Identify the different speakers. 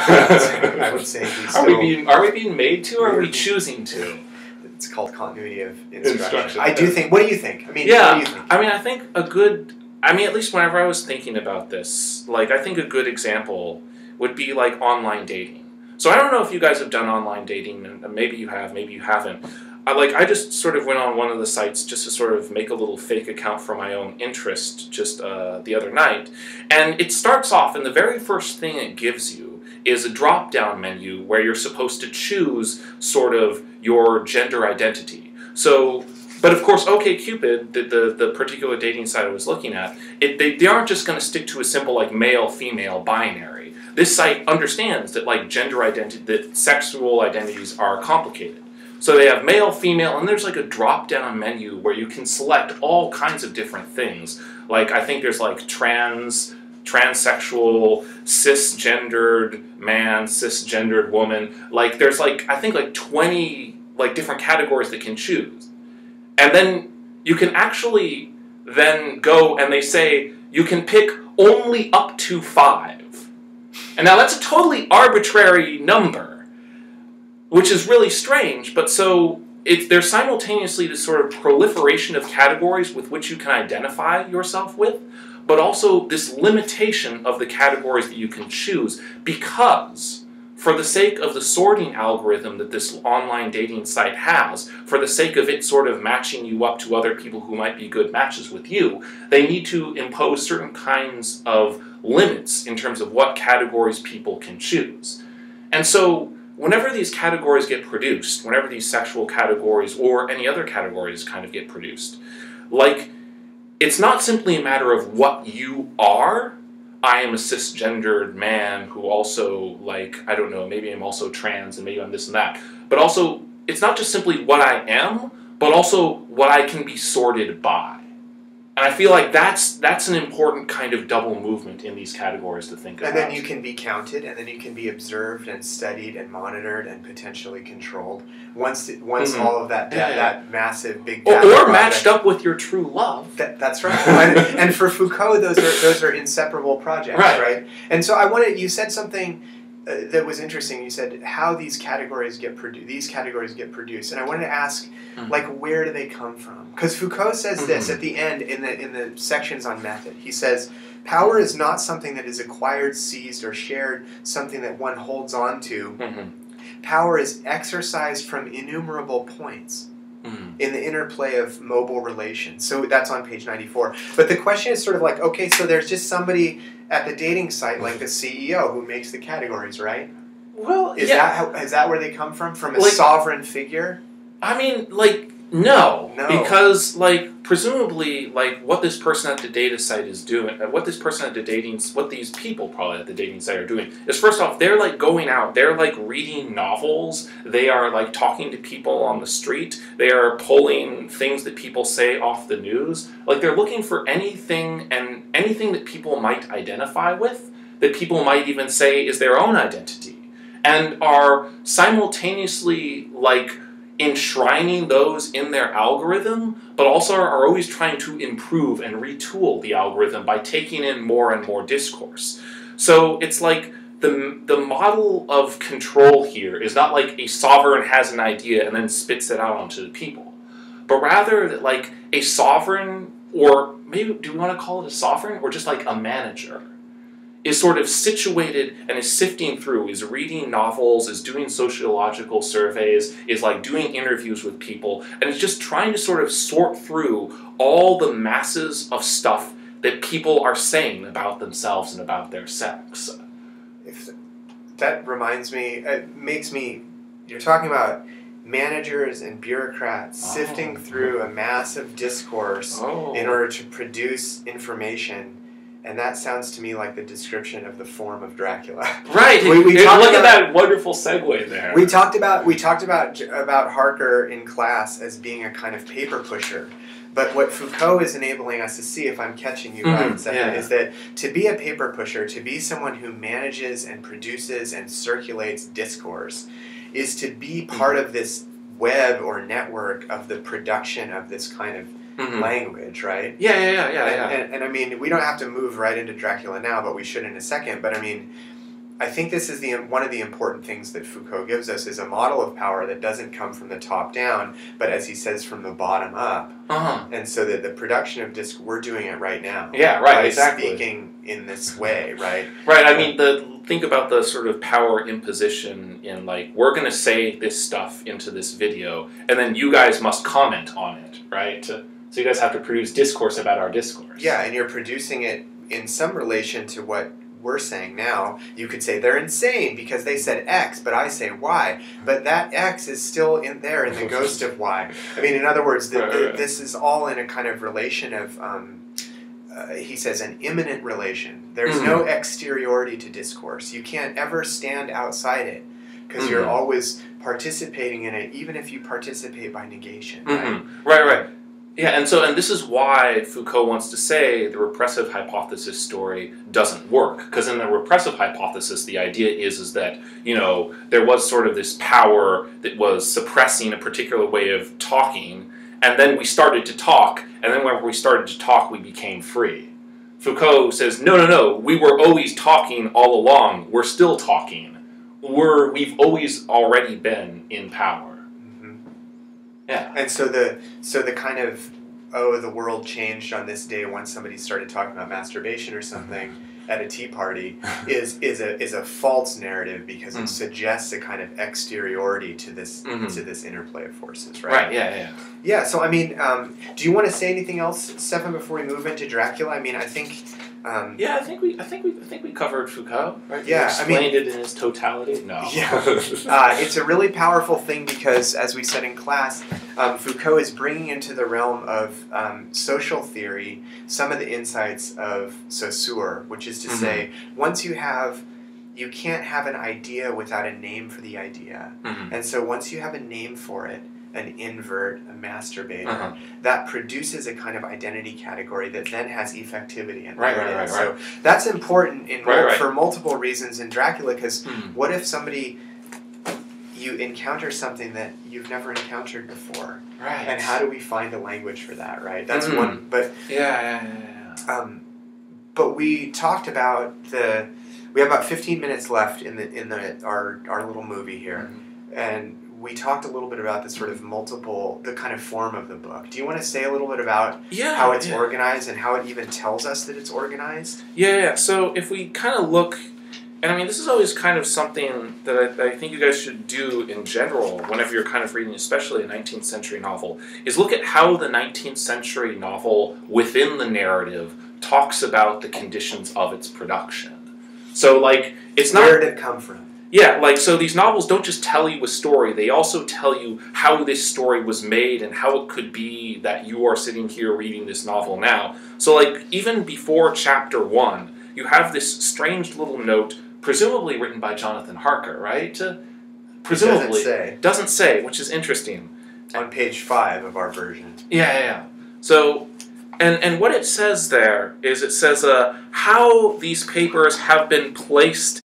Speaker 1: I would say we still...
Speaker 2: Are we being made to, or are we choosing to?
Speaker 1: It's called continuity of instruction. I do think... What do you think? I mean,
Speaker 2: yeah,
Speaker 1: what do you think?
Speaker 2: I mean, I think a good... I mean, at least whenever I was thinking about this, like, I think a good example would be, like, online dating. So I don't know if you guys have done online dating, and maybe you have, maybe you haven't. I just sort of went on one of the sites just to sort of make a little fake account for my own interest just the other night. And it starts off, and the very first thing it gives you is a drop-down menu where you're supposed to choose sort of your gender identity. So, but of course, OkCupid, the particular dating site I was looking at, they aren't just going to stick to a simple like male-female binary. This site understands that like gender identity, that sexual identities are complicated. So they have male, female, and there's like a drop-down menu where you can select all kinds of different things. Like I think there's like transsexual, cisgendered man, cisgendered woman. Like there's like, I think like 20 like different categories that can choose. And then you can actually then go and they say you can pick only up to 5. And now that's a totally arbitrary number, which is really strange, but so there's simultaneously this sort of proliferation of categories with which you can identify yourself with, but also this limitation of the categories that you can choose because for the sake of the sorting algorithm that this online dating site has, for the sake of it sort of matching you up to other people who might be good matches with you, they need to impose certain kinds of limits in terms of what categories people can choose. And so whenever these categories get produced, whenever these sexual categories or any other categories kind of get produced, like, it's not simply a matter of what you are. I am a cisgendered man who also, like, I don't know, maybe I'm also trans and maybe I'm this and that. But also, it's not just simply what I am, but also what I can be sorted by. And I feel like that's an important kind of double movement in these categories to think about.
Speaker 1: And then you can be counted, and then you can be observed and studied and monitored and potentially controlled. Once all of that that massive big data
Speaker 2: or matched up with your true love.
Speaker 1: That's right. And for Foucault, those are inseparable projects, right? And so you said something that was interesting. You said how these categories get produced. And I wanted to ask, like, where do they come from? Because Foucault says this at the end in the sections on method. He says, power is not something that is acquired, seized, or shared, something that one holds on to. Power is exercised from innumerable points in the interplay of mobile relations. So that's on page 94. But the question is sort of like, okay, so there's just somebody at the dating site, like the CEO, who makes the categories, right?
Speaker 2: Well,
Speaker 1: is that where they come from? From a sovereign figure?
Speaker 2: I mean, like, no. Because, like, presumably, like, what this person at the data site is doing, what these people probably at the dating site are doing, is first off, they're, like, going out, they're, like, reading novels, they are, like, talking to people on the street, they are pulling things that people say off the news, like, they're looking for anything that people might identify with, that people might even say is their own identity, and are simultaneously, like, enshrining those in their algorithm, but also are always trying to improve and retool the algorithm by taking in more and more discourse. So it's like the model of control here is not like a sovereign has an idea and then spits it out onto the people, but rather that like a sovereign, or maybe do we want to call it a sovereign, or just like a manager, is sort of situated and is sifting through, is reading novels, is doing sociological surveys, is like doing interviews with people, and is just trying to sort of sort through all the masses of stuff that people are saying about themselves and about their sex.
Speaker 1: That reminds me, you're talking about managers and bureaucrats sifting through a massive discourse in order to produce information. And that sounds to me like the description of the form of Dracula.
Speaker 2: Right. Look at that wonderful segue there.
Speaker 1: We talked about Harker in class as being a kind of paper pusher. But what Foucault is enabling us to see, if I'm catching you right, Stefan, is that to be a paper pusher, to be someone who manages and produces and circulates discourse, is to be part of this web or network of the production of this kind of language, right?
Speaker 2: Yeah.
Speaker 1: And I mean, we don't have to move right into Dracula now, but we should in a second. But I mean, I think this is one of the important things that Foucault gives us is a model of power that doesn't come from the top down, but as he says, from the bottom up. And so that the production of disc, we're doing it right now.
Speaker 2: Yeah, right,
Speaker 1: by
Speaker 2: exactly.
Speaker 1: Speaking in this way, right?
Speaker 2: Right, I mean, think about the sort of power imposition in, like, we're going to say this stuff into this video, and then you guys must comment on it, right? So you guys have to produce discourse about our discourse.
Speaker 1: Yeah, and you're producing it in some relation to what we're saying now. You could say they're insane because they said X, but I say Y. But that X is still in there in the ghost of Y. I mean, in other words, this is all in a kind of relation of, he says, an immanent relation. There's no exteriority to discourse. You can't ever stand outside it because you're always participating in it, even if you participate by negation.
Speaker 2: Right. Yeah, and this is why Foucault wants to say the repressive hypothesis story doesn't work. Because in the repressive hypothesis, the idea is that, you know, there was sort of this power that was suppressing a particular way of talking, and then we started to talk, and then when we started to talk, we became free. Foucault says, no, we were always talking all along. We're still talking. We've always already been in power. Yeah. And
Speaker 1: so the kind of, the world changed on this day once somebody started talking about masturbation or something at a tea party is a false narrative because it suggests a kind of exteriority to this interplay of forces, right?
Speaker 2: Right.
Speaker 1: Yeah. So I mean, do you want to say anything else, Stefan, before we move into Dracula? I mean, I think.
Speaker 2: I think we covered Foucault. Right?
Speaker 1: Yeah,
Speaker 2: Explained it in its totality. No.
Speaker 1: Yeah, it's a really powerful thing because, as we said in class, Foucault is bringing into the realm of social theory some of the insights of Saussure, which is to say, once you can't have an idea without a name for the idea, and so once you have a name for it, an invert, a masturbator, that produces a kind of identity category that then has effectivity. And
Speaker 2: right.
Speaker 1: So that's important for multiple reasons in Dracula, because what if you encounter something that you've never encountered before?
Speaker 2: Right.
Speaker 1: And how do we find a language for that, right? That's one, but... But we talked about we have about 15 minutes left in our little movie here, and we talked a little bit about the sort of the kind of form of the book. Do you want to say a little bit about how it's organized and how it even tells us that it's organized?
Speaker 2: Yeah. So if we kind of look, and I mean, this is always kind of something that I think you guys should do in general whenever you're kind of reading, especially a 19th century novel, is look at how the 19th century novel within the narrative talks about the conditions of its production. So, like, it's not...
Speaker 1: Where did it come from?
Speaker 2: Yeah, like, so these novels don't just tell you a story, they also tell you how this story was made and how it could be that you are sitting here reading this novel now. So, like, even before chapter 1, you have this strange little note, presumably written by Jonathan Harker, right? Presumably. Doesn't say, which is interesting.
Speaker 1: On page 5 of our version.
Speaker 2: Yeah. So, and what it says there is it says how these papers have been placed